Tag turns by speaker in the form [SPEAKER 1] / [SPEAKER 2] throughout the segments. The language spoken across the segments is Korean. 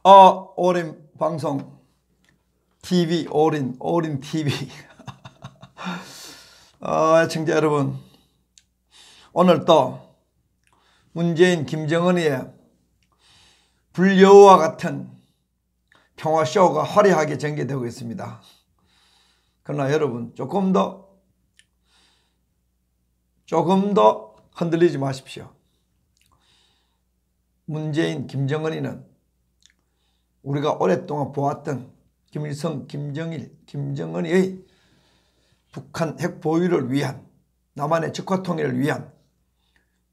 [SPEAKER 1] 올인 방송 TV, 올인 TV. 시청자 여러분, 오늘 또 문재인, 김정은이의 불여우와 같은 평화쇼가 화려하게 전개되고 있습니다. 그러나 여러분, 조금 더 흔들리지 마십시오. 문재인, 김정은이는 우리가 오랫동안 보았던 김일성, 김정일, 김정은이의 북한 핵 보유를 위한, 남한의 적화통일을 위한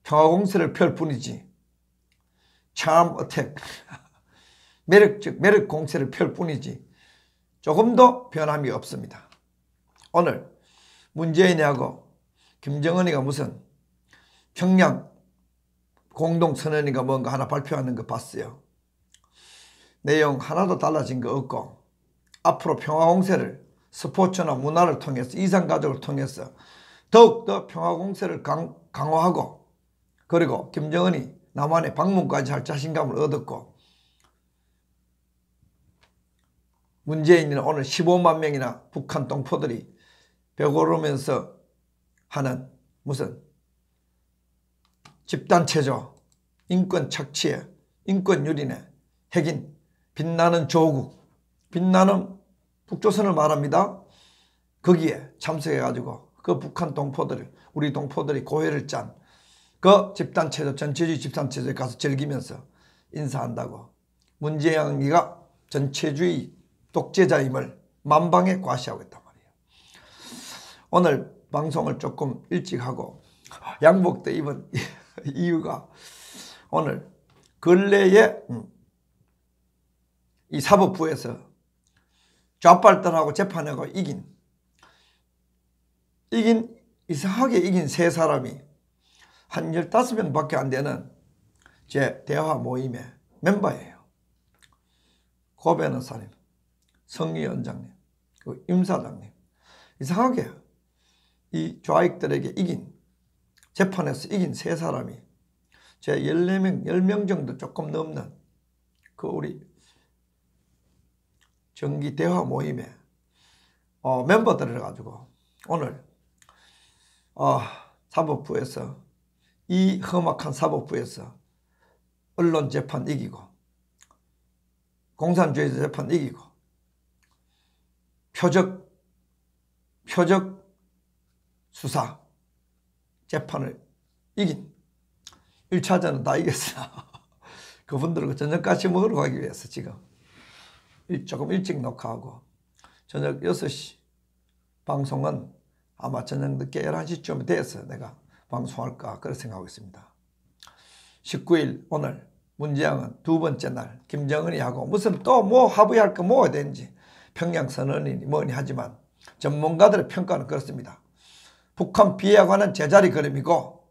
[SPEAKER 1] 평화공세를 펼 뿐이지, charm attack, 매력 공세를 펼 뿐이지 조금도 변함이 없습니다. 오늘 문재인하고 김정은이가 무슨 평양 공동선언인가 뭔가 하나 발표하는 거 봤어요. 내용 하나도 달라진 거 없고, 앞으로 평화공세를 스포츠나 문화를 통해서, 이산가족을 통해서 더욱더 평화공세를 강화하고, 그리고 김정은이 남한에 방문까지 할 자신감을 얻었고, 문재인은 오늘 15만 명이나 북한 동포들이 벽오르면서 하는 무슨 집단체조, 인권 착취에, 인권 유린에, 핵인, 빛나는 조국, 빛나는 북조선을 말합니다. 거기에 참석해가지고 그 북한 동포들, 우리 동포들이 고회를 짠 그 집단체조, 전체주의 집단체조에 가서 즐기면서 인사한다고 문재인이가 전체주의 독재자임을 만방에 과시하고 있단 말이에요. 오늘 방송을 조금 일찍 하고 양복도 입은 이유가, 오늘 근래에 이 사법부에서 좌빨들하고 재판하고 이상하게 이긴 세 사람이 한 15명밖에 안 되는 제 대화 모임의 멤버예요. 고 변호사님, 성위원장님, 그 임사장님. 이상하게 이 좌익들에게 재판에서 이긴 세 사람이 제 10명 정도 조금 넘는 그 우리 정기 대화 모임에 멤버들을 가지고 오늘 사법부에서, 이 험악한 사법부에서 언론 재판 이기고, 공산주의자 재판 이기고, 표적 수사 재판을 이긴 1차전은 다 이겼어. 그분들과 저녁같이 먹으러 가기 위해서 지금 조금 일찍 녹화하고, 저녁 6시 방송은 아마 저녁 늦게 11시쯤 돼서 내가 방송할까 그렇게 생각하고 있습니다. 19일 오늘 문재양은 두 번째 날 김정은이 하고 무슨 또 뭐 합의할 거 뭐가 되는지 평양선언이니 뭐니 하지만 전문가들의 평가는 그렇습니다. 북한 비핵화는 제자리 걸음이고,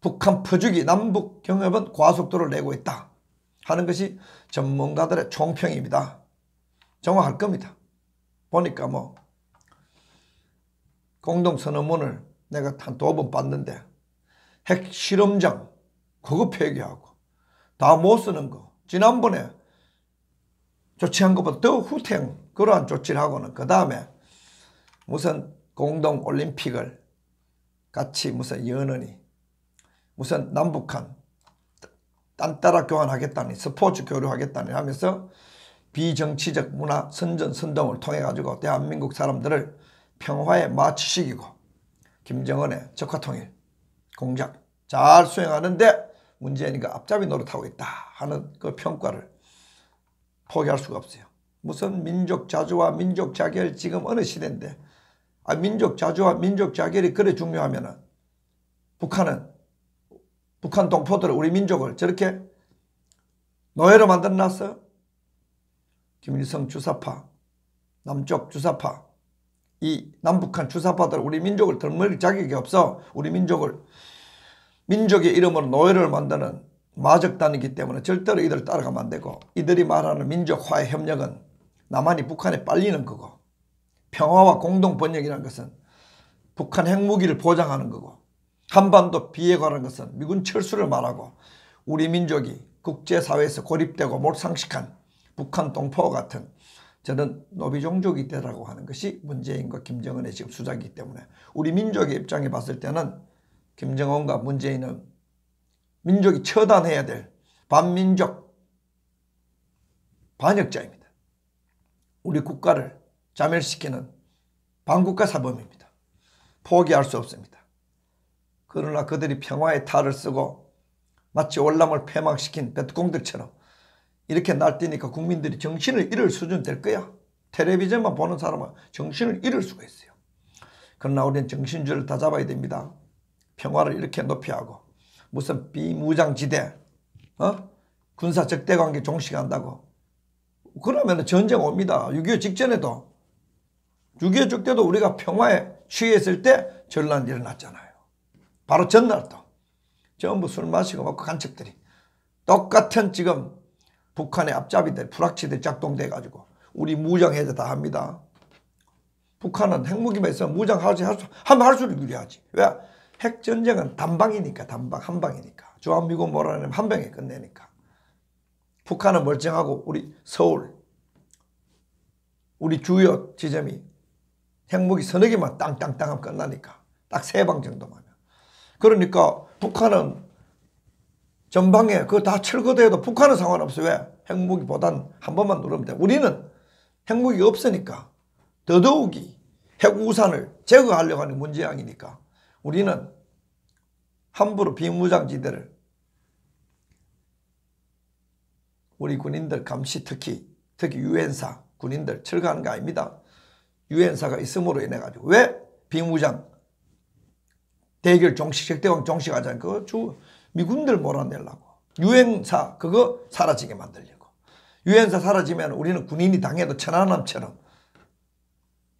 [SPEAKER 1] 북한 퍼주기 남북 경협은 과속도를 내고 있다 하는 것이 전문가들의 총평입니다. 정확할 겁니다. 보니까 뭐 공동선언문을 내가 한 2번 봤는데, 핵실험장 그거 폐기하고 다 못 쓰는 거, 지난번에 조치한 것보다 더 후퇴한 그러한 조치를 하고는, 그 다음에 무슨 공동올림픽을 같이 무슨 연언이, 무슨 남북한 딴따라 교환하겠다니, 스포츠 교류하겠다니 하면서 비정치적 문화 선전 선동을 통해 가지고 대한민국 사람들을 평화에 맞추시키고 김정은의 적화통일 공작 잘 수행하는데 문재인이가 앞잡이 노릇하고 있다 하는 그 평가를 포기할 수가 없어요. 무슨 민족 자주와 민족 자결, 지금 어느 시대인데 민족 자주와 민족 자결이 그래 중요하면은 북한 동포들을, 우리 민족을 저렇게 노예로 만들어놨어? 김일성 주사파, 남쪽 주사파, 이 남북한 주사파들 우리 민족을 덜먹일 자격이 없어. 우리 민족의 이름으로 노예를 만드는 마적단이기 때문에 절대로 이들을 따라가면 안 되고, 이들이 말하는 민족화의 협력은 남한이 북한에 빨리는 거고, 평화와 공동번영이라는 것은 북한 핵무기를 보장하는 거고, 한반도 비핵화라는 것은 미군 철수를 말하고 우리 민족이 국제사회에서 고립되고 몰상식한 북한 동포와 같은 저는 노비종족이 되라고 하는 것이 문재인과 김정은의 지금 수작이기 때문에 우리 민족의 입장에 봤을 때는 김정은과 문재인은 민족이 처단해야 될 반민족 반역자입니다. 우리 국가를 자멸시키는 반국가 사범입니다. 포기할 수 없습니다. 그러나 그들이 평화의 탈을 쓰고 마치 월남을 폐막시킨 베트공들처럼 이렇게 날뛰니까 국민들이 정신을 잃을 수준 될 거야. 텔레비전만 보는 사람은 정신을 잃을 수가 있어요. 그러나 우리는 정신줄을 다 잡아야 됩니다. 평화를 이렇게 높이하고 무슨 비무장지대 군사 적대관계 종식한다고 그러면 전쟁 옵니다. 6.25 직전에도 6.25 직전에도 우리가 평화에 취했을 때 전란이 일어났잖아요. 바로 전날도 전부 술 마시고 먹고 간첩들이 똑같은 지금 북한의 앞잡이들 불확실들이 작동돼 가지고 우리 무장해제 다 합니다. 북한은 핵무기만 있으면 무장하면 할수록 유리하지. 왜? 핵전쟁은 단방이니까 한방이니까. 주한미군 몰아내면 한 방에 끝내니까. 북한은 멀쩡하고 우리 서울 우리 주요 지점이 핵무기 서너 개만 땅땅땅 하면 끝나니까 딱 3방 정도만. 그러니까 북한은 전방에 그거 다 철거돼도 북한은 상관없어. 왜? 핵무기보단 한 번만 누르면 돼. 우리는 핵무기가 없으니까 더더욱이 핵우산을 제거하려고 하는 문제양이니까 우리는 함부로 비무장지대를 우리 군인들 감시 특히 유엔사 군인들 철거하는 거 아닙니다. 유엔사가 있음으로 인해 가지고 왜 비무장 대결 종식 적대강 종식하자는 그거 미군들 몰아내려고 유엔사 그거 사라지게 만들려고. 유엔사 사라지면 우리는 군인이 당해도 천안함처럼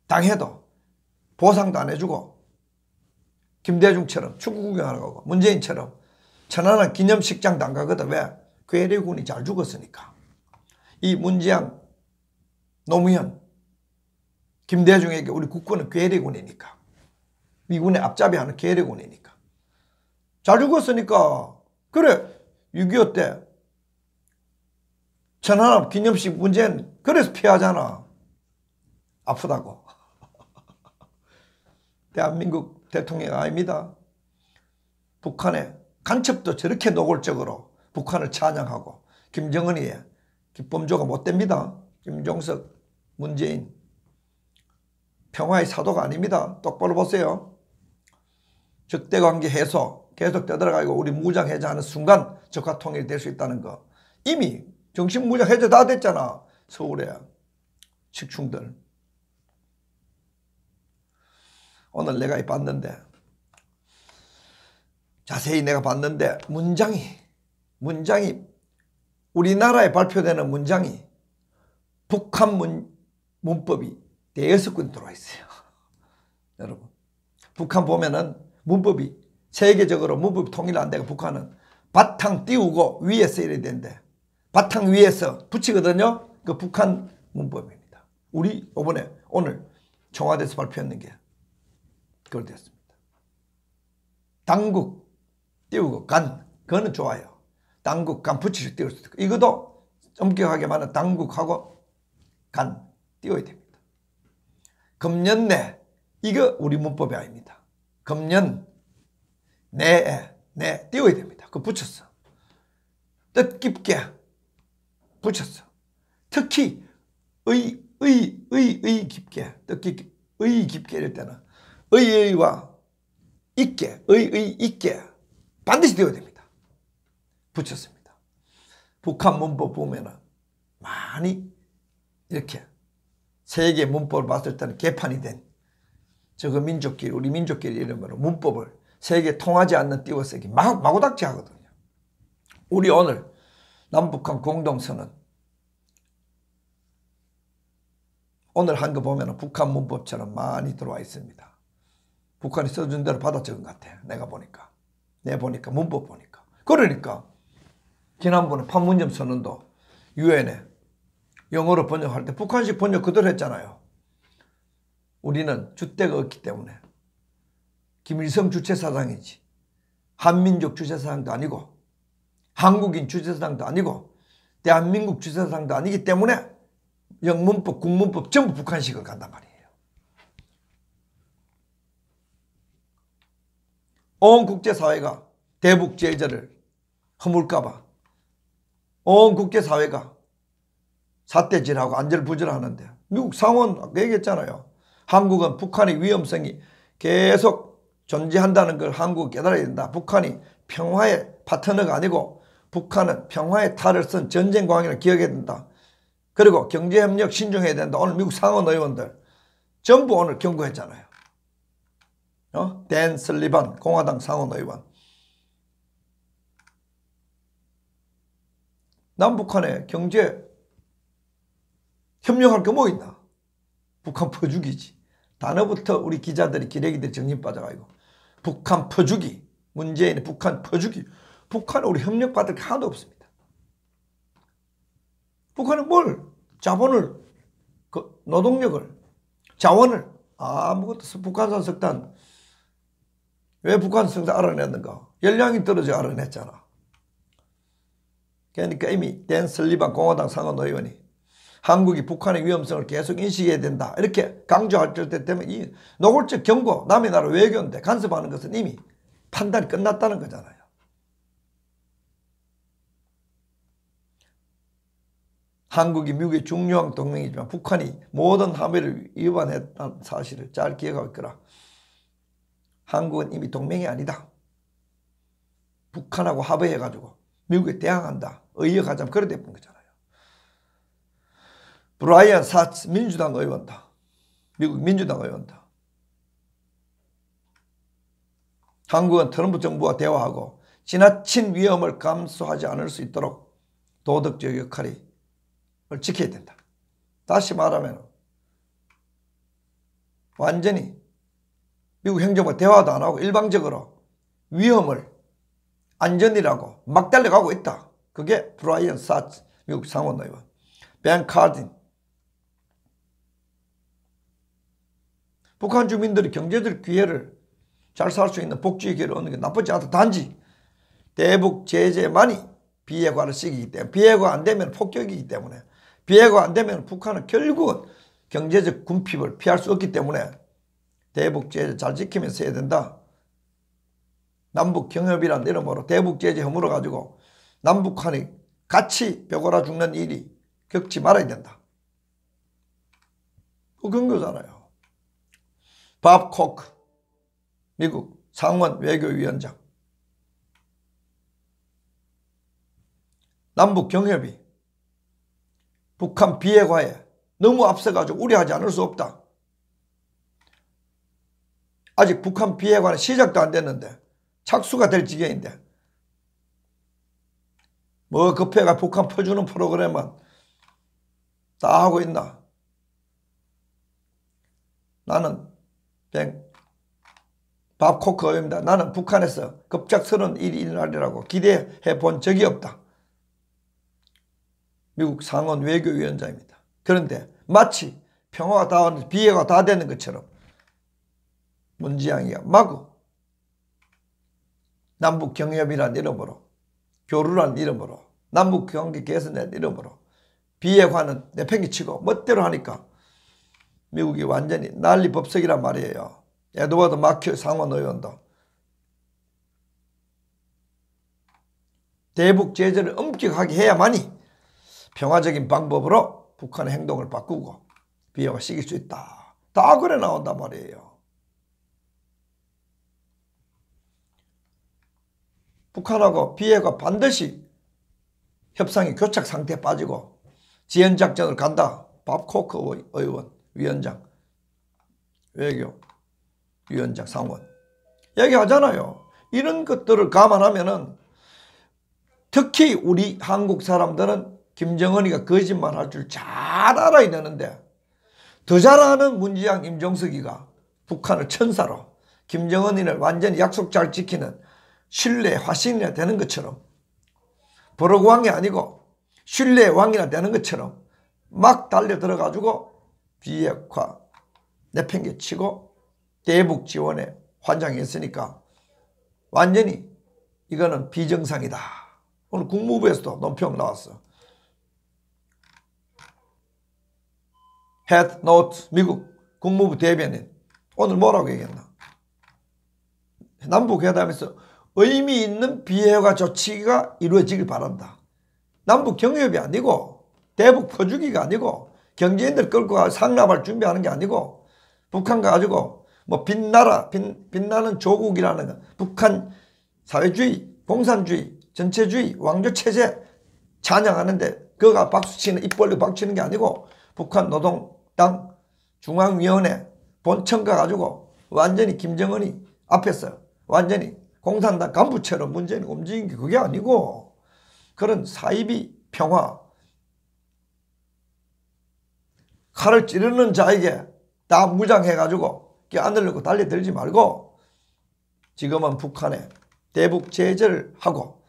[SPEAKER 1] 당해도 보상도 안 해주고 김대중처럼 축구 구경하러 가고 문재인처럼 천안함 기념식장도 안 가거든. 왜? 괴뢰군이 잘 죽었으니까. 이 문재양 노무현 김대중에게 우리 국군은 괴뢰군이니까 미군의 앞잡이하는 괴뢰군이니까 잘 죽었으니까. 그래 6.25 때 천안함 기념식 문재인 그래서 피하잖아. 아프다고. 대한민국 대통령 아닙니다. 북한의 간첩도 저렇게 노골적으로 북한을 찬양하고 김정은이 기쁨조가 못됩니다. 김종석 문재인 평화의 사도가 아닙니다. 똑바로 보세요. 적대관계 해소 계속 떠들어가고 우리 무장 해제하는 순간 적화 통일이 될 수 있다는 거 이미 정신 무장 해제 다 됐잖아. 서울에 식충들. 오늘 내가 봤는데 자세히 내가 봤는데 문장이 우리나라에 발표되는 문장이 북한 문법이 6권 들어와 있어요. 여러분 북한 보면은 문법이 세계적으로 문법이 통일 안 되고 북한은 바탕 띄우고 위에서 이래야 되는데 바탕 위에서 붙이거든요. 그 북한 문법입니다. 우리 이번에 오늘 청와대에서 발표했는 게 그걸 됐습니다. 당국 띄우고 간 그거는 좋아요. 당국 간 붙이서 띄울 수 있고 이것도 엄격하게 말하면 당국하고 간 띄워야 됩니다. 금년내 이거 우리 문법이 아닙니다. 금년 내에 내 띄워야 됩니다. 그거 붙였어. 뜻깊게 붙였어. 특히 의 깊게 뜻깊게 의 깊게 이럴 때는 의와 있게 의 있게 반드시 띄워야 됩니다. 붙였습니다. 북한 문법 보면은 많이 이렇게 세계 문법을 봤을 때는 개판이 된 저거 민족끼리 우리 민족끼리 이름으로 문법을 세계 통하지 않는 띄워쓰기 마구닥지 하거든요. 우리 오늘 남북한 공동선언 오늘 한 거 보면 북한 문법처럼 많이 들어와 있습니다. 북한이 써준 대로 받아 적은 것 같아. 내가 보니까. 문법 보니까. 그러니까 지난번에 판문점 선언도 유엔에 영어로 번역할 때 북한식 번역 그대로 했잖아요. 우리는 주대가 없기 때문에 김일성 주체사상이지 한민족 주체사상도 아니고 한국인 주재사상도 아니고 대한민국 주재사상도 아니기 때문에 영문법, 국문법 전부 북한식을 간단 말이에요. 온 국제사회가 대북 제재를 허물까봐 온 국제사회가 삿대질하고 안절부절하는데 미국 상원 아까 얘기했잖아요. 한국은 북한의 위험성이 계속 존재한다는 걸 한국은 깨달아야 된다. 북한이 평화의 파트너가 아니고 북한은 평화의 탈을 쓴 전쟁광이라 기억해야 된다. 그리고 경제협력 신중해야 된다. 오늘 미국 상원 의원들 전부 오늘 경고했잖아요. 댄 설리반 공화당 상원 의원. 남북한의 경제 협력할 게 뭐 있나? 북한 퍼주기지. 단어부터 우리 기자들이 기레기들이 정신 빠져가지고 북한 퍼주기, 문재인의 북한 퍼주기. 북한은 우리 협력받을 게 하나도 없습니다. 북한은 뭘? 자본을, 노동력을, 자원을 아무것도 북한산 석탄 왜 북한산 석탄 알아냈는가? 열량이 떨어져 알아냈잖아. 그러니까 이미 댄 설리반 공화당 상원 의원이 한국이 북한의 위험성을 계속 인식해야 된다. 이렇게 강조할 때 때문에 이 노골적 경고, 남의 나라 외교인데 간섭하는 것은 이미 판단이 끝났다는 거잖아요. 한국이 미국의 중요한 동맹이지만 북한이 모든 함의를 위반했다는 사실을 잘 기억하고 있거라. 한국은 이미 동맹이 아니다. 북한하고 합의해가지고 미국에 대항한다. 의역하자면 그래 돼본 거잖아요. 브라이언 사츠 민주당 의원다. 미국 민주당 의원다. 한국은 트럼프 정부와 대화하고 지나친 위험을 감수하지 않을 수 있도록 도덕적 역할을 지켜야 된다. 다시 말하면 완전히 미국 행정부와 대화도 안 하고 일방적으로 위험을 안전이라고 막 달려가고 있다. 그게 브라이언 사츠 미국 상원 의원. 벤 카딘. 북한 주민들이 경제적 기회를 잘 살 수 있는 복지의 기회를 얻는 게 나쁘지 않다. 단지 대북 제재만이 비핵화를 시키기 때문에 비핵화 안 되면 폭격이기 때문에 비핵화 안 되면 북한은 결국은 경제적 군핍을 피할 수 없기 때문에 대북 제재 잘 지키면서 해야 된다. 남북 경협이라는 이름으로 대북 제재 허물어 가지고 남북한이 같이 벼골아 죽는 일이 겪지 말아야 된다. 그 경고잖아요. 밥 코크 미국 상원 외교위원장. 남북 경협이 북한 비핵화에 너무 앞서가지고 우려하지 않을 수 없다. 아직 북한 비핵화는 시작도 안 됐는데 착수가 될 지경인데 뭐 급해가 북한 퍼주는 프로그램은 다 하고 있나. 나는 밥 코크 의원입니다. 나는 북한에서 급작스러운 일이 일어나리라고 기대해 본 적이 없다. 미국 상원 외교위원장입니다. 그런데 마치 평화가 다 왔는데 비핵화가 다 되는 것처럼 문지양이가 마구 남북 경협이라는 이름으로 교류라는 이름으로 남북 관계 개선이라는 이름으로 비핵화는 내팽개치고 멋대로 하니까 미국이 완전히 난리 법석이란 말이에요. 에드워드 마큐 상원 의원도 대북 제재를 엄격하게 해야만이 평화적인 방법으로 북한의 행동을 바꾸고 비핵화 시킬 수 있다. 다 그래 나온단 말이에요. 북한하고 비핵화 반드시 협상이 교착 상태에 빠지고 지연작전을 간다. 밥 코크 의원, 위원장, 외교위원장, 상원 얘기하잖아요. 이런 것들을 감안하면은 특히 우리 한국 사람들은 김정은이가 거짓말할 줄 잘 알아야 되는데 더 잘 아는 문지양 임종석이가 북한을 천사로 김정은이를 완전히 약속 잘 지키는 신뢰의 화신이나 되는 것처럼 버럭왕이 아니고 신뢰의 왕이나 되는 것처럼 막 달려 들어가지고 비핵화 내팽개치고 대북 지원에 환장했으니까 완전히 이거는 비정상이다. 오늘 국무부에서도 논평 나왔어. Head Note 미국 국무부 대변인 오늘 뭐라고 얘기했나? 남북회담에서 의미 있는 비핵화 조치가 이루어지길 바란다. 남북 경협이 아니고 대북 퍼주기가 아니고 경제인들 끌고 가 상납할 준비하는 게 아니고 북한과 가지고 뭐 빛나는 조국이라는 거, 북한 사회주의, 공산주의, 전체주의, 왕조체제 찬양하는데 그가 박수치는 입 벌리고 박수치는 게 아니고 북한 노동당 중앙위원회 본청가 가지고 완전히 김정은이 앞에서 완전히 공산당 간부처럼 문재인이 움직인 게 그게 아니고 그런 사이비 평화 칼을 찌르는 자에게 다 무장해가지고 껴안으려고 달려들지 말고 지금은 북한에 대북 제재를 하고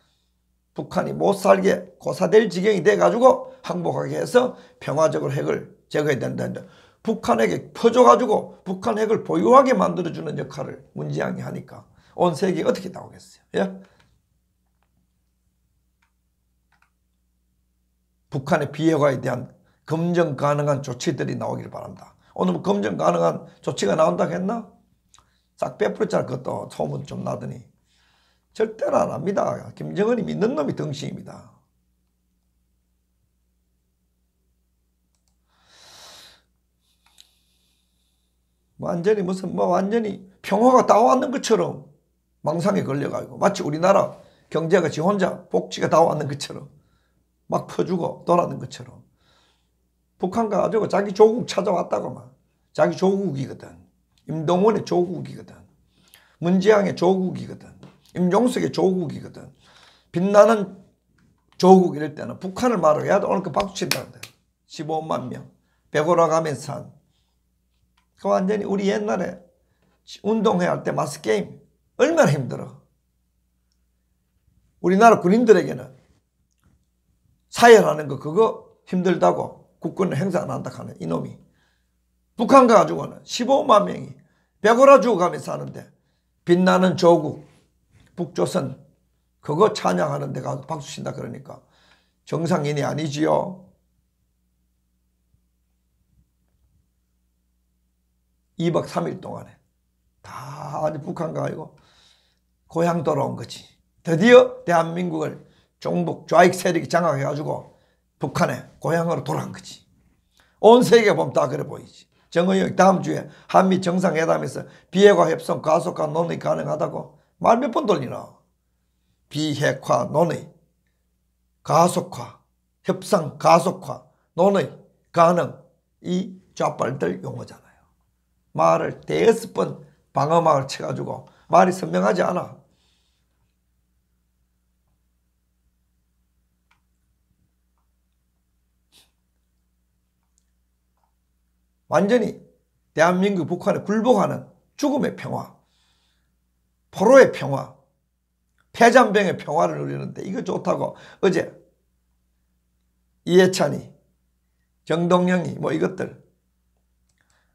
[SPEAKER 1] 북한이 못살게 고사될 지경이 돼가지고 항복하게 해서 평화적으로 핵을 제거해야 된다. 북한에게 퍼줘가지고 북한 핵을 보유하게 만들어주는 역할을 문재양이 하니까 온 세계에 어떻게 나오겠어요? 예? 북한의 비핵화에 대한 검증 가능한 조치들이 나오길 바란다. 오늘 뭐 검증 가능한 조치가 나온다고 했나? 싹 빼뿌렸잖아. 그것도 소문 좀 나더니. 절대로 안 합니다. 김정은이 믿는 놈이 덩신입니다. 완전히 완전히 평화가 다 왔는 것처럼 망상에 걸려가지고 마치 우리나라 경제가 지 혼자 복지가 다 왔는 것처럼 막 퍼주고 돌아는 것처럼 북한 가지고 자기 조국 찾아왔다고 막 자기 조국이거든. 임동원의 조국이거든. 문재양의 조국이거든. 임종석의 조국이거든. 빛나는 조국 이럴 때는 북한을 말하고 야 오늘 그 박수 친다는데 15만 명 배고라 가면서 산 그 완전히 우리 옛날에 운동회 할 때 마스게임 얼마나 힘들어. 우리나라 군인들에게는 사열하는 거 그거 힘들다고 국군을 행사 안 한다 하는 이놈이 북한 가지고는 15만 명이 배고라 죽어가면서 하는데 빛나는 조국 북조선 그거 찬양하는 데 가서 박수 친다 그러니까 정상인이 아니지요. 2박 3일 동안에 다 북한 가지고 고향 돌아온 거지. 드디어 대한민국을 종북 좌익 세력이 장악해가지고 북한에 고향으로 돌아간 거지. 온 세계가 보면 다 그래 보이지. 정의용 다음 주에 한미 정상회담에서 비핵화 협상 가속화 논의 가능하다고 말 몇 번 돌리나. 비핵화 논의 가속화 협상 가속화 논의 가능 이 좌빨들 용어잖아요. 말을 대여섯 번 방어막을 쳐가지고 말이 선명하지 않아. 완전히 대한민국 북한에 굴복하는 죽음의 평화, 포로의 평화, 폐잔병의 평화를 누리는데 이거 좋다고 어제 이해찬이, 정동영이 뭐 이것들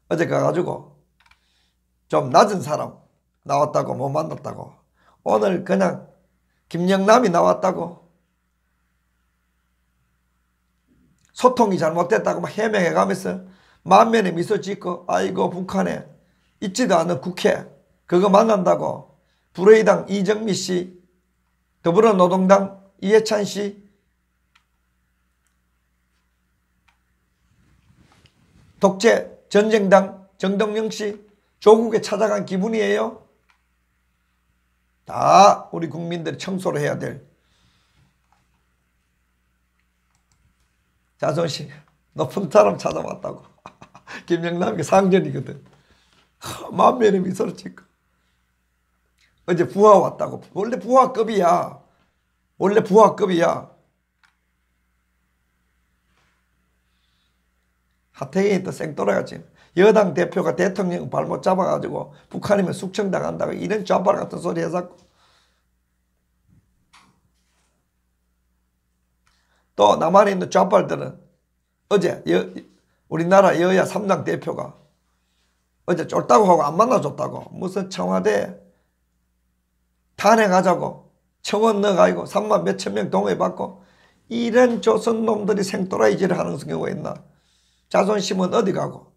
[SPEAKER 1] 어제 가가지고 좀 낮은 사람 나왔다고 못 만났다고 오늘 그냥 김영남이 나왔다고 소통이 잘못됐다고 막 해명해가면서 만면에 미소 짓고 아이고 북한에 있지도 않은 국회 그거 만난다고 불의당 이정미 씨 더불어노동당 이해찬 씨 독재 전쟁당 정동영 씨 조국에 찾아간 기분이에요. 다 우리 국민들이 청소를 해야 될 자존심 높은 사람 찾아왔다고. 김영남이 상전이거든. 만면에 미소를 짓고 어제 부하 왔다고. 원래 부하급이야. 원래 부하급이야. 하태경이 또 생또라같이 여당 대표가 대통령 발못 잡아가지고 북한이면 숙청당한다고 이런 좌빨 같은 소리 해서 또 남한에 있는 좌빨들은 어제 우리나라 여야 3당 대표가 어제 쫄다고 하고 안 만나줬다고 무슨 청와대 탄핵하자고 청원 넣어가지고 3만 몇천 명 동의받고 이런 조선 놈들이 생또라이질을 하는 경우가 있나? 자존심은 어디 가고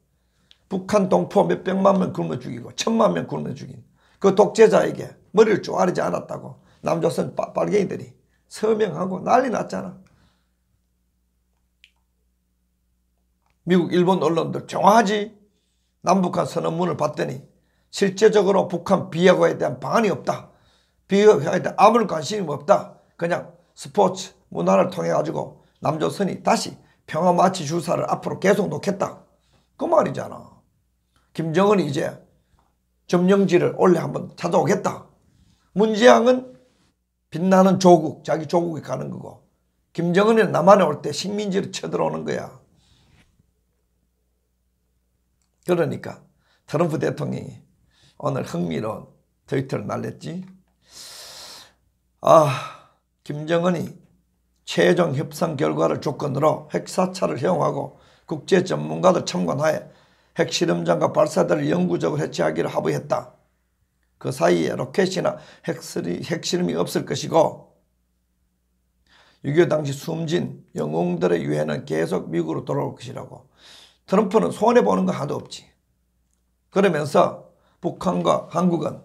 [SPEAKER 1] 북한 동포 몇백만 명 굶어 죽이고 1000만 명 굶어 죽인 그 독재자에게 머리를 쪼아리지 않았다고 남조선 빨갱이들이 서명하고 난리 났잖아. 미국 일본 언론들 정화하지 남북한 선언문을 봤더니 실제적으로 북한 비핵화에 대한 방안이 없다. 비핵화에 대한 아무런 관심이 없다. 그냥 스포츠 문화를 통해 가지고 남조선이 다시 평화마치 주사를 앞으로 계속 놓겠다. 그 말이잖아. 김정은이 이제 점령지를 원래 한번 찾아오겠다. 문재양은 빛나는 조국, 자기 조국에 가는 거고 김정은은 남한에 올 때 식민지를 쳐들어오는 거야. 그러니까 트럼프 대통령이 오늘 흥미로운 트위터를 날렸지. 김정은이 최종 협상 결과를 조건으로 핵사찰을 허용하고 국제 전문가들 참관하에 핵실험장과 발사대를 영구적으로 해체하기로 합의했다. 그 사이에 로켓이나 핵실험이 없을 것이고 6.25 당시 숨진 영웅들의 유해는 계속 미국으로 돌아올 것이라고. 트럼프는 손해보는 거 하나도 없지. 그러면서 북한과 한국은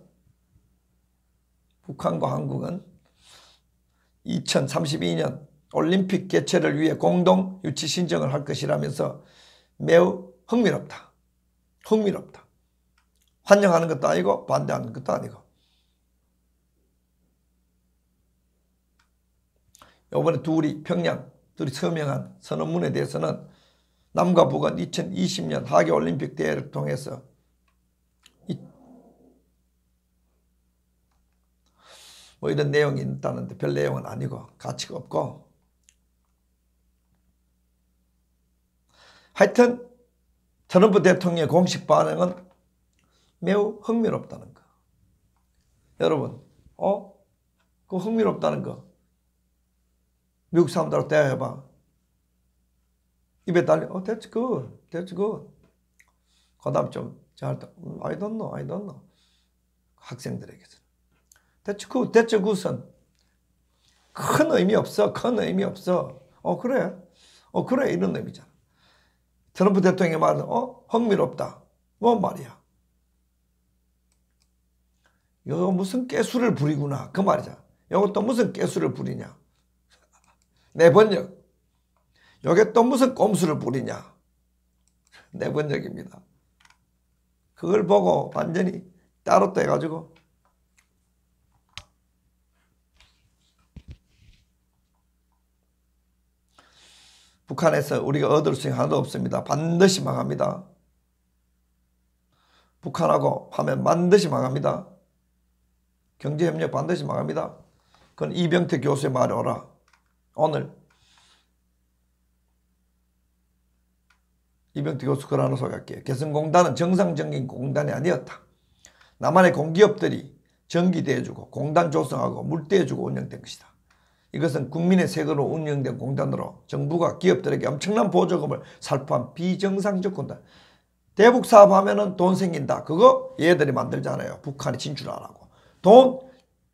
[SPEAKER 1] 2032년 올림픽 개최를 위해 공동 유치 신청을 할 것이라면서 매우 흥미롭다. 환영하는 것도 아니고 반대하는 것도 아니고. 이번에 둘이 서명한 선언문에 대해서는 남과 북은 2020년 하계올림픽 대회를 통해서 뭐 이런 내용이 있다는데 별 내용은 아니고 가치가 없고, 하여튼 트럼프 대통령의 공식 반응은 매우 흥미롭다는 거. 여러분 그 흥미롭다는 거 미국 사람들하고 대화해봐. 입에 달려 that's good. 그 다음 좀 잘 I don't know. 학생들에게서 that's good은 큰 의미 없어. 그래 이런 의미잖아. 트럼프 대통령의 말은 흥미롭다. 뭔 말이야? 이거 무슨 깨수를 부리구나 그 말이잖아. 이것도 무슨 깨수를 부리냐. 내 번역. 이게 또 무슨 꼼수를 부리냐. 내 번역입니다. 그걸 보고 완전히 따로 떼가지고 북한에서 우리가 얻을 수 있는 하나도 없습니다. 반드시 망합니다. 북한하고 하면 반드시 망합니다. 경제협력 반드시 망합니다. 그건 이병태 교수의 말에 오라. 오늘 이병태 교수 글 하나 소개할게요. 개성공단은 정상적인 공단이 아니었다. 남한의 공기업들이 전기 대주고 공단 조성하고 물 대주고 운영된 것이다. 이것은 국민의 세금으로 운영된 공단으로 정부가 기업들에게 엄청난 보조금을 살포한 비정상적 공단. 대북 사업하면은 돈 생긴다. 그거 얘들이 만들잖아요. 북한이 진출하라고. 돈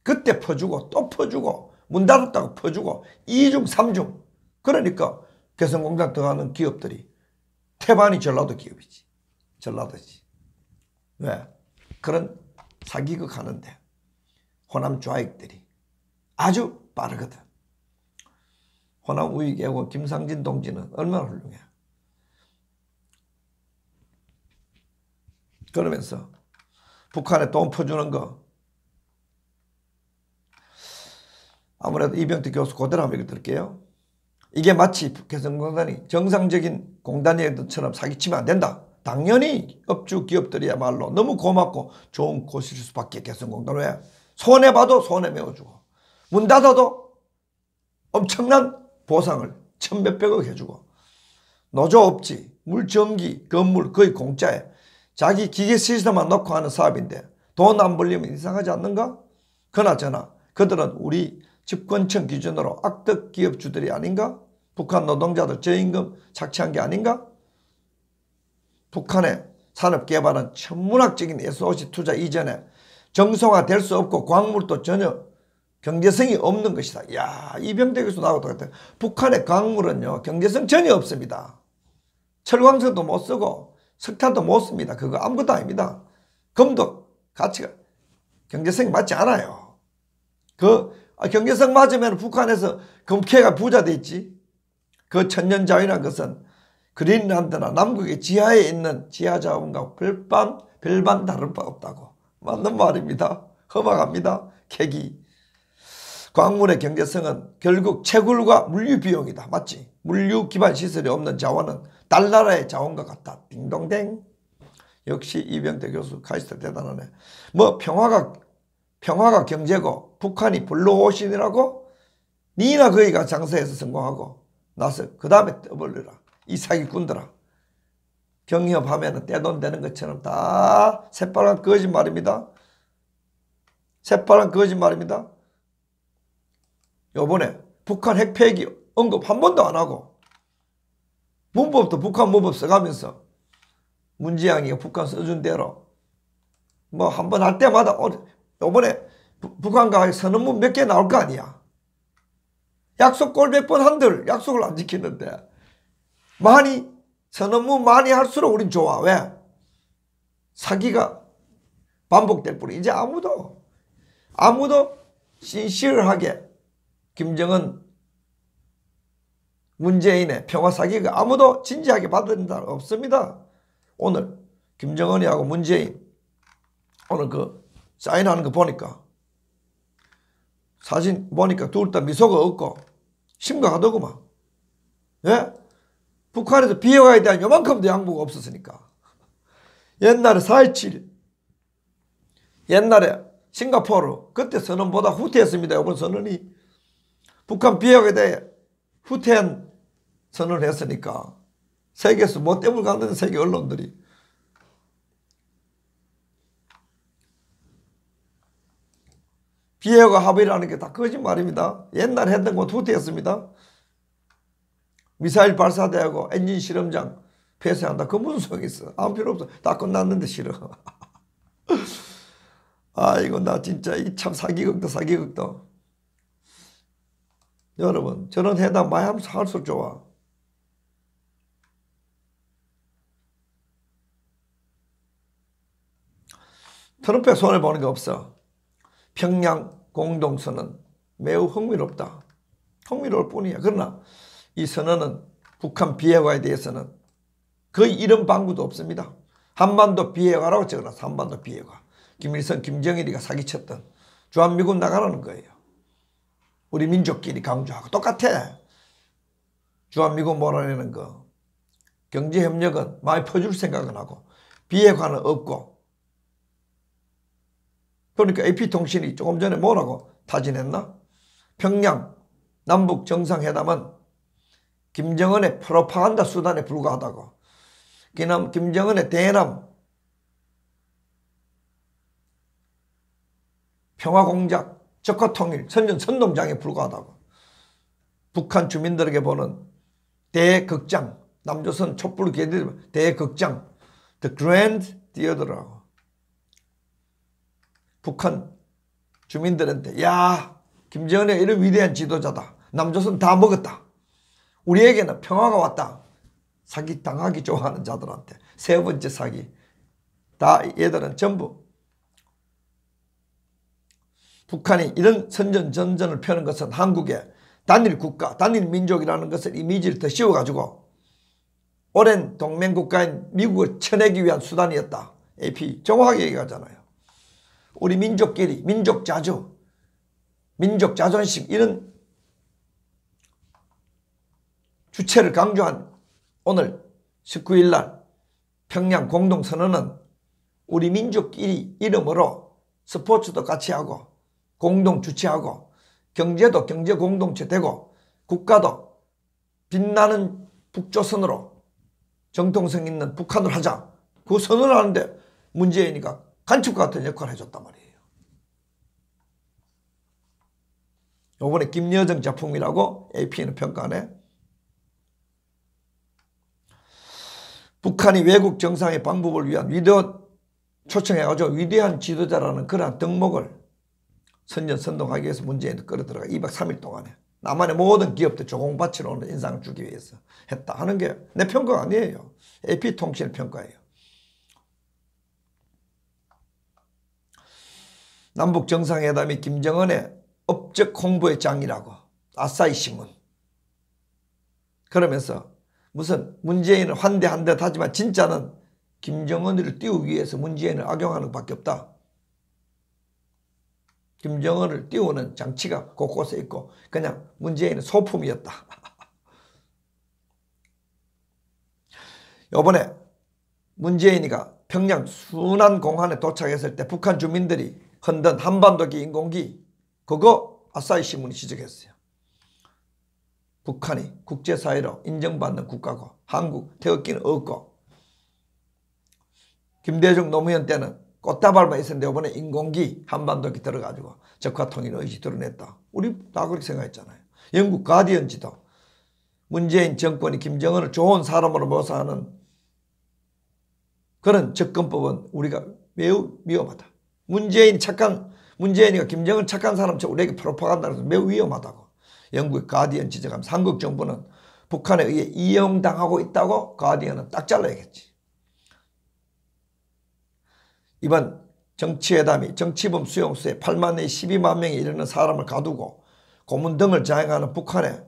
[SPEAKER 1] 그때 퍼주고 또 퍼주고 문 닫았다고 퍼주고 2중 3중. 그러니까 개성공단 들어가는 기업들이 태반이 전라도 기업이지. 전라도지. 왜? 그런 사기극 하는데 호남 좌익들이 아주 빠르거든. 호남 우익애고 김상진 동지는 얼마나 훌륭해. 그러면서 북한에 돈 퍼주는 거 아무래도 이병태 교수 그대로 한번 읽어드릴게요. 이게 마치 개성공단이 정상적인 공단이었던 사기치면 안 된다. 당연히 업주 기업들이야말로 너무 고맙고 좋은 곳일 수밖에. 개성공단 왜? 손해봐도 손해 메워주고 문 닫아도 엄청난 보상을 1000몇백억 해주고 노조업지, 물전기, 건물 거의 공짜에 자기 기계 시스템만 넣고 하는 사업인데 돈 안 벌리면 이상하지 않는가? 그나저나 그들은 우리 집권층 기준으로 악덕 기업주들이 아닌가? 북한 노동자들 저임금 착취한 게 아닌가? 북한의 산업개발은 천문학적인 SOC 투자 이전에 정성화될 수 없고 광물도 전혀 경제성이 없는 것이다. 야, 이병대 교수 나하고 똑같아요. 북한의 광물은요, 경제성 전혀 없습니다. 철광석도 못 쓰고 석탄도 못 씁니다. 그거 아무것도 아닙니다. 금도 가치가 경제성이 맞지 않아요. 경제성 맞으면 북한에서 금캐가 부자 됐지. 그 천년자유라는 것은 그린란드나 남극의 지하에 있는 지하자원과 별반 다를 바 없다고. 맞는 말입니다. 험악합니다. 캐기. 광물의 경제성은 결국 채굴과 물류 비용이다. 맞지? 물류 기반 시설이 없는 자원은 달나라의 자원과 같다. 딩동댕. 역시 이병대 교수 가이스트 대단하네. 뭐 평화가 경제고 북한이 블루오신이라고 니나 거기가 장사해서 성공하고 나서 그 다음에 떠벌려라. 이 사기꾼들아. 경협하면 떼돈 되는 것처럼 다 새빨간 거짓말입니다. 새빨간 거짓말입니다. 요번에 북한 핵폐기 언급 한 번도 안 하고 문법도 북한 문법 써가면서 문재양이가 북한 써준 대로 뭐 한 번 할 때마다 요번에 북한과 선언문 몇 개 나올 거 아니야. 약속 꼴 몇 번 한들 약속을 안 지키는데 선언문 많이 할수록 우린 좋아. 왜? 사기가 반복될 뿐이 이제 아무도 신실하게 김정은 문재인의 평화 사기가 아무도 진지하게 받은 사람 없습니다. 오늘 김정은이하고 문재인 오늘 그 사인하는 거 보니까 사진 보니까 둘 다 미소가 없고 심각하더구만. 예? 북한에서 비핵화에 대한 요만큼도 양보가 없었으니까. 옛날에 4.27 옛날에 싱가포르 그때 선언보다 후퇴했습니다. 이번 선언이 북한 비핵화에 대해 후퇴한 선언을 했으니까 세계에서 뭐 때문에 갔는데 세계 언론들이 비핵화 합의라는 게 다 거짓말입니다. 옛날에 했던 것 후퇴했습니다. 미사일 발사대하고 엔진 실험장 폐쇄한다. 그 무슨 소용이 있어. 아무 필요 없어. 다 끝났는데 싫어. 아이고 나 진짜 이 참 사기극도. 여러분 저런 회담 많이 하면서 할수록 좋아. 트럼프의 손을 보는 게 없어. 평양 공동선언 매우 흥미롭다. 흥미로울 뿐이야. 그러나 이 선언은 북한 비핵화에 대해서는 거의 이런 방구도 없습니다. 한반도 비핵화라고 적어놨어. 한반도 비핵화. 김일성, 김정일이가 사기쳤던 주한미군 나가라는 거예요. 우리 민족끼리 강조하고 똑같아. 주한미군 몰아내는 거. 경제협력은 많이 퍼줄 생각은 하고 비핵화는 없고. 그러니까 AP통신이 조금 전에 뭐라고 타진했나? 평양 남북 정상회담은 김정은의 프로파간다 수단에 불과하다고. 김정은의 대남 평화공작, 적화통일, 선동장에 불과하다고. 북한 주민들에게 보는 대극장, 남조선 촛불 개들 대극장, The Grand Theater라고. 북한 주민들한테 야, 김정은의 이런 위대한 지도자다. 남조선 다 먹었다. 우리에게는 평화가 왔다. 사기 당하기 좋아하는 자들한테 세 번째 사기. 다 얘들은 전부 북한이 이런 선전전전을 펴는 것은 한국의 단일 국가, 단일 민족이라는 것을 이미지를 더 씌워가지고 오랜 동맹국가인 미국을 쳐내기 위한 수단이었다. AP 정확하게 얘기하잖아요. 우리 민족끼리 민족 자주, 민족 자존심 이런 주체를 강조한 오늘 19일 날 평양 공동선언은 우리 민족끼리 이름으로 스포츠도 같이 하고 공동 주최하고 경제도 경제 공동체 되고 국가도 빛나는 북조선으로 정통성 있는 북한을 하자. 그 선언을 하는데 문재인이가 간첩과 같은 역할을 해줬단 말이에요. 요번에 김여정 작품이라고 AP는 평가하네. 북한이 외국 정상의 방북을 위한 초청해가지고 위대한 지도자라는 그러한 덕목을 선전선동하기 위해서 문재인을 끌어들어가 2박 3일 동안에 남한의 모든 기업들 조공바치러 오는 인상을 주기 위해서 했다 하는 게 내 평가가 아니에요. AP통신의 평가예요. 남북 정상회담이 김정은의 업적 홍보의 장이라고 아사히 신문. 그러면서 무슨 문재인을 환대한 듯 하지만 진짜는 김정은을 띄우기 위해서 문재인을 악용하는 것밖에 없다. 김정은을 띄우는 장치가 곳곳에 있고 그냥 문재인은 소품이었다. 이번에 문재인이가 평양 순안공항에 도착했을 때 북한 주민들이 흔든 한반도기 인공기 그거 아사히 신문이 지적했어요. 북한이 국제사회로 인정받는 국가고 한국 태극기는 없고 김대중 노무현 때는 꽃다발만 있었는데 이번에 인공기 한반도기 들어가지고 적화통일 의지 드러냈다. 우리 다 그렇게 생각했잖아요. 영국 가디언지도 문재인 정권이 김정은을 좋은 사람으로 묘사하는 그런 접근법은 우리가 매우 위험하다. 문재인이가 김정은 착한 사람처럼 우리에게 프로파간다는 것은 매우 위험하다고. 영국의 가디언 지적하면서 한국 정부는 북한에 의해 이용당하고 있다고 가디언은 딱 잘라야겠지. 이번 정치회담이 정치범 수용소에 8만 내지 12만 명에 이르는 사람을 가두고 고문 등을 자행하는 북한의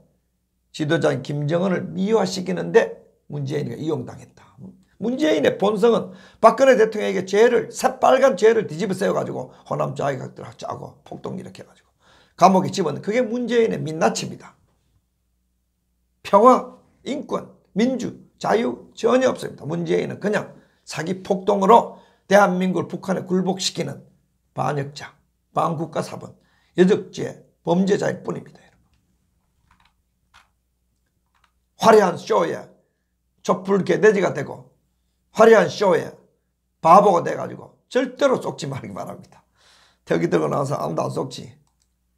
[SPEAKER 1] 지도자인 김정은을 미화시키는데 문재인이 이용당했다. 문재인의 본성은 박근혜 대통령에게 새빨간 죄를 뒤집어 세워가지고 호남 자위각들 짜고 폭동 일으켜가지고 감옥에 집어넣는 그게 문재인의 민낯입니다. 평화, 인권, 민주, 자유 전혀 없습니다. 문재인은 그냥 사기 폭동으로 대한민국을 북한에 굴복시키는 반역자, 반국가 사본, 여적죄, 범죄자일 뿐입니다. 여러분. 화려한 쇼에 촛불 개돼지가 되고 화려한 쇼에 바보가 돼가지고 절대로 속지 말기 바랍니다. 턱이 들고 나와서 아무도 안 속지.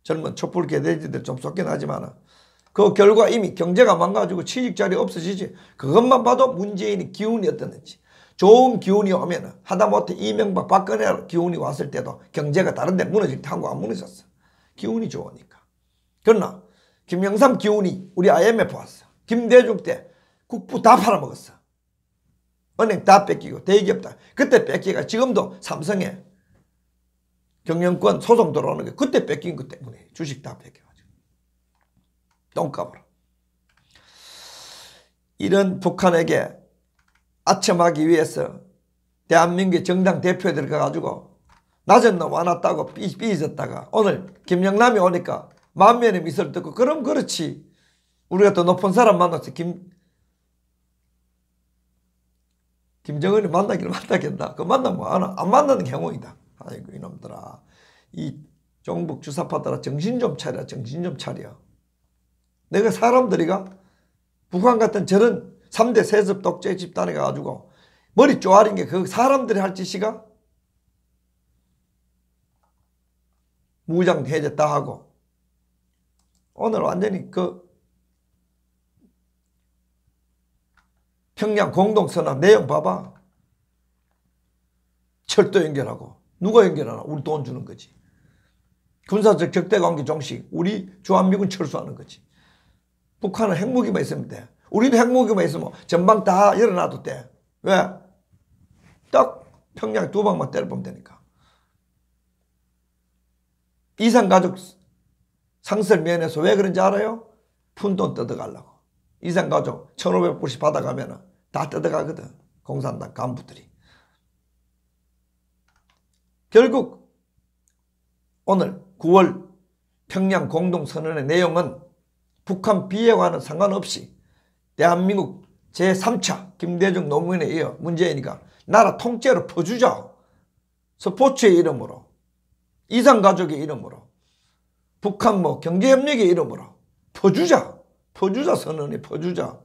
[SPEAKER 1] 젊은 촛불 개돼지들 좀 속긴 하지만 그 결과 이미 경제가 망가지고 취직 자리 없어지지. 그것만 봐도 문재인이 기운이 어떻는지. 좋은 기운이 오면 하다못해 이명박 박근혜 기운이 왔을 때도 경제가 다른 데 무너질 때 한국 안 무너졌어. 기운이 좋으니까. 그러나 김영삼 기운이 우리 IMF 왔어. 김대중 때 국부 다 팔아먹었어. 은행 다 뺏기고 대기업 다. 그때 뺏기가 지금도 삼성에 경영권 소송 들어오는 게 그때 뺏긴 것 때문에 주식 다 뺏겨가지고 똥값으로. 이런 북한에게 아첨하기 위해서 대한민국의 정당 대표들이 가가지고 낮은 놈 안 왔다고 삐졌다가 오늘 김영남이 오니까 만면의 미소를 듣고 그럼 그렇지. 우리가 더 높은 사람 만나서 김정은이 만나기를 만나겠다. 그 만나면 안 만나는 경우이다. 아이고 이놈들아. 이 종북 주사파들아 정신 좀 차려. 정신 좀 차려. 내가 사람들이가 북한 같은 저런 3대 세습 독재 집단에 가가지고 머리 쪼아린 게 그 사람들이 할 짓이가 무장 해제 다 하고 오늘 완전히 그 평양 공동선언 내용 봐봐. 철도 연결하고 누가 연결하나? 우리 돈 주는 거지. 군사적 적대관계 종식 우리 주한미군 철수하는 거지. 북한은 핵무기만 있으면 돼. 우리도 핵무기만 있으면 전방 다 열어놔도 돼. 왜? 딱 평양 2방만 때려보면 되니까. 이산가족 상설 면에서 왜 그런지 알아요? 푼돈 뜯어가려고. 이산가족 1,500불씩 받아가면 다 뜯어가거든. 공산당 간부들이. 결국 오늘 9월 평양 공동선언의 내용은 북한 비핵화와는 상관없이 대한민국 제3차 김대중 노무현에 이어 문재인이가 나라 통째로 퍼주자. 스포츠의 이름으로 이산가족의 이름으로 북한 경제협력의 이름으로 퍼주자. 퍼주자 선언이 퍼주자.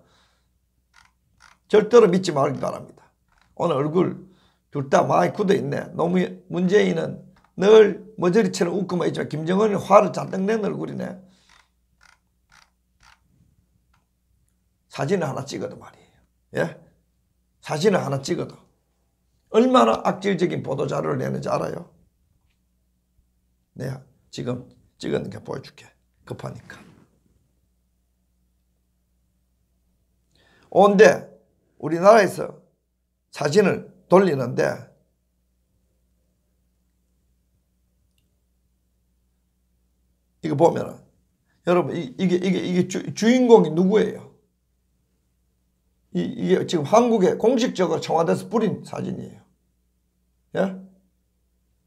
[SPEAKER 1] 절대로 믿지 말기 바랍니다. 오늘 얼굴 둘 다 많이 굳어있네. 문재인은 늘 머저리처럼 웃고만 있지만 김정은은 화를 잔뜩 낸 얼굴이네. 사진을 하나 찍어도 말이에요. 예? 사진을 하나 찍어도 얼마나 악질적인 보도자료를 내는지 알아요? 네. 지금 찍은 게 보여줄게. 급하니까. 온데 우리나라에서 사진을 돌리는데 이거 보면은 여러분 이게 주인공이 누구예요? 이게 지금 한국에 공식적으로 청와대에서 뿌린 사진이에요. 예?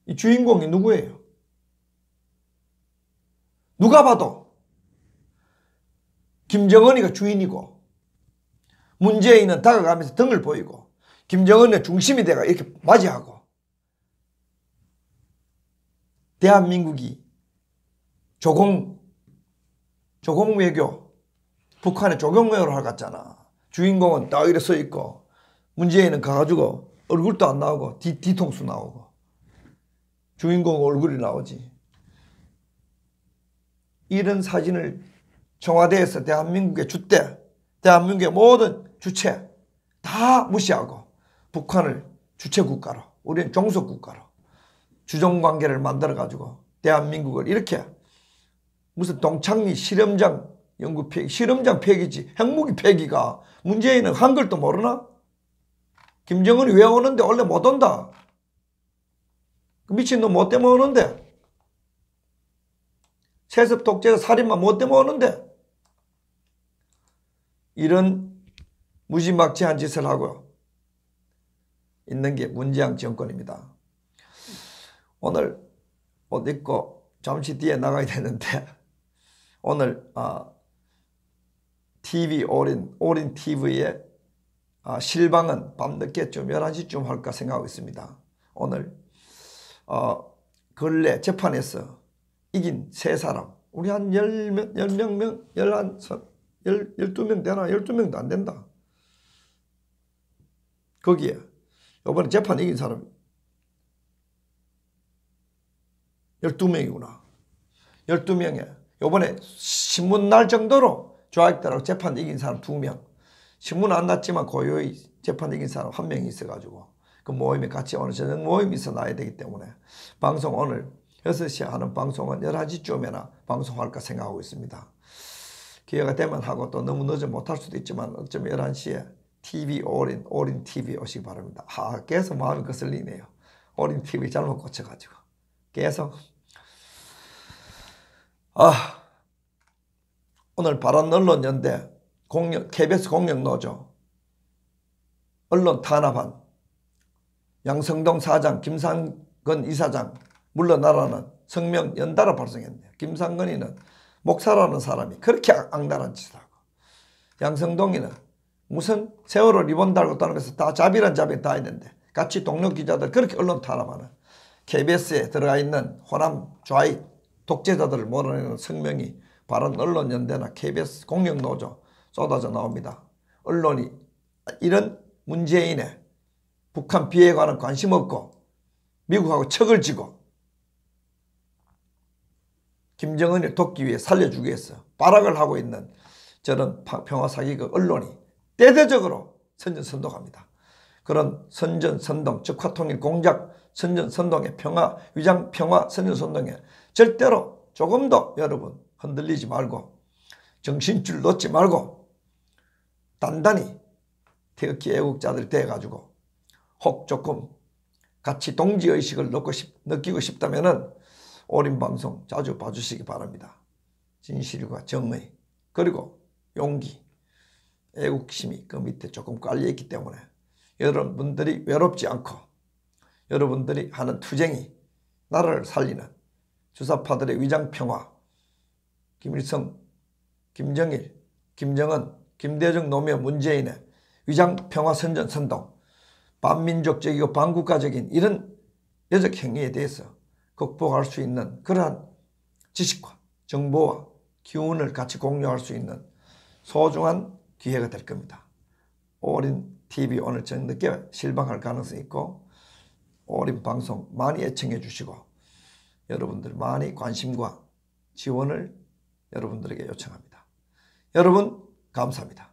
[SPEAKER 1] 이 주인공이 누구예요? 누가 봐도 김정은이가 주인이고 문재인은 다가가면서 등을 보이고 김정은의 중심이 돼가 이렇게 맞이하고 대한민국이 조공 외교, 북한의 조공 외교를 하러 갔잖아. 주인공은 딱 이렇게 서 있고 문재인은 가가지고 얼굴도 안 나오고 뒤통수 나오고 주인공 얼굴이 나오지. 이런 사진을 청와대에서 대한민국의 주대, 대한민국의 모든 주체 다 무시하고 북한을 주체국가로, 우리는 종속국가로 주종관계를 만들어가지고 대한민국을 이렇게 무슨 동창리 실험장 연구 폐기, 실험장 폐기지 핵무기 폐기가 문재인은 한글도 모르나? 김정은이 왜 오는데 원래 못 온다. 그 미친놈 뭐 때문에 오는데? 세습 독재자 살인마 뭐 때문에 오는데? 이런 무지막지한 짓을 하고 있는 게 문재인 정권입니다. 오늘 옷 입고 잠시 뒤에 나가야 되는데 오늘 TV 올인 TV에 실방은 밤늦게쯤 11시쯤 할까 생각하고 있습니다. 오늘 근래 재판에서 이긴 세 사람, 우리 한 12명 되나? 12명도 안 된다. 거기에 이번에 재판 이긴 사람 12명이구나. 12명에 이번에 신문 날 정도로 조약들하고 재판 이긴 사람 2명. 신문 안 났지만 고요히 재판 이긴 사람 1명이 있어가지고 그 모임에 같이 오늘 저녁 모임이 있어 놔야 되기 때문에 방송 오늘 6시에 하는 방송은 11시쯤에나 방송할까 생각하고 있습니다. 기회가 되면 하고 또 너무 늦어 못할 수도 있지만 어쩌면 11시에 TV 올인 TV 오시기 바랍니다. 계속 마음이 거슬리네요. 올인 TV 잘못 고쳐가지고 계속 오늘 바른언론연대 KBS 공영노조 언론 탄압한 양성동 사장 김상건 이사장 물러나라는 성명 연달아 발송했네요. 김상건이는 목사라는 사람이 그렇게 악랄한 짓을 하고 양성동이는 무슨 세월호 리본 달고 떠나면서 다 자비란 자비 다 했는데 같이 동료 기자들 그렇게 언론 탄압하는 KBS에 들어가 있는 호남 좌익 독재자들을 몰아내는 성명이 바른언론연대나 KBS 공영노조 쏟아져 나옵니다. 언론이 이런 문재인의 북한 비핵화에 관한 관심 없고 미국하고 척을 지고 김정은을 돕기 위해 살려주기 위해서 발악을 하고 있는 저런 평화사기극 언론이 대대적으로 선전선동합니다. 그런 선전선동, 적화통일 공작 선전선동의 위장 평화 선전선동에 절대로 조금도 여러분 흔들리지 말고 정신줄 놓지 말고 단단히 태극기 애국자들 돼가지고 혹 조금 같이 동지의식을 느끼고 싶다면은 올인방송 자주 봐주시기 바랍니다. 진실과 정의 그리고 용기 애국심이 그 밑에 조금 깔려있기 때문에 여러분들이 외롭지 않고 여러분들이 하는 투쟁이 나라를 살리는 주사파들의 위장평화 김일성, 김정일, 김정은, 김대중 노무현 문재인의 위장평화 선전선동 반민족적이고 반국가적인 이런 여적 행위에 대해서 극복할 수 있는 그러한 지식과 정보와 기운을 같이 공유할 수 있는 소중한 기회가 될 겁니다. 올인TV 오늘 저녁에 실방할 가능성이 있고 올인방송 많이 애청해 주시고 여러분들 많이 관심과 지원을 여러분들에게 요청합니다. 여러분 감사합니다.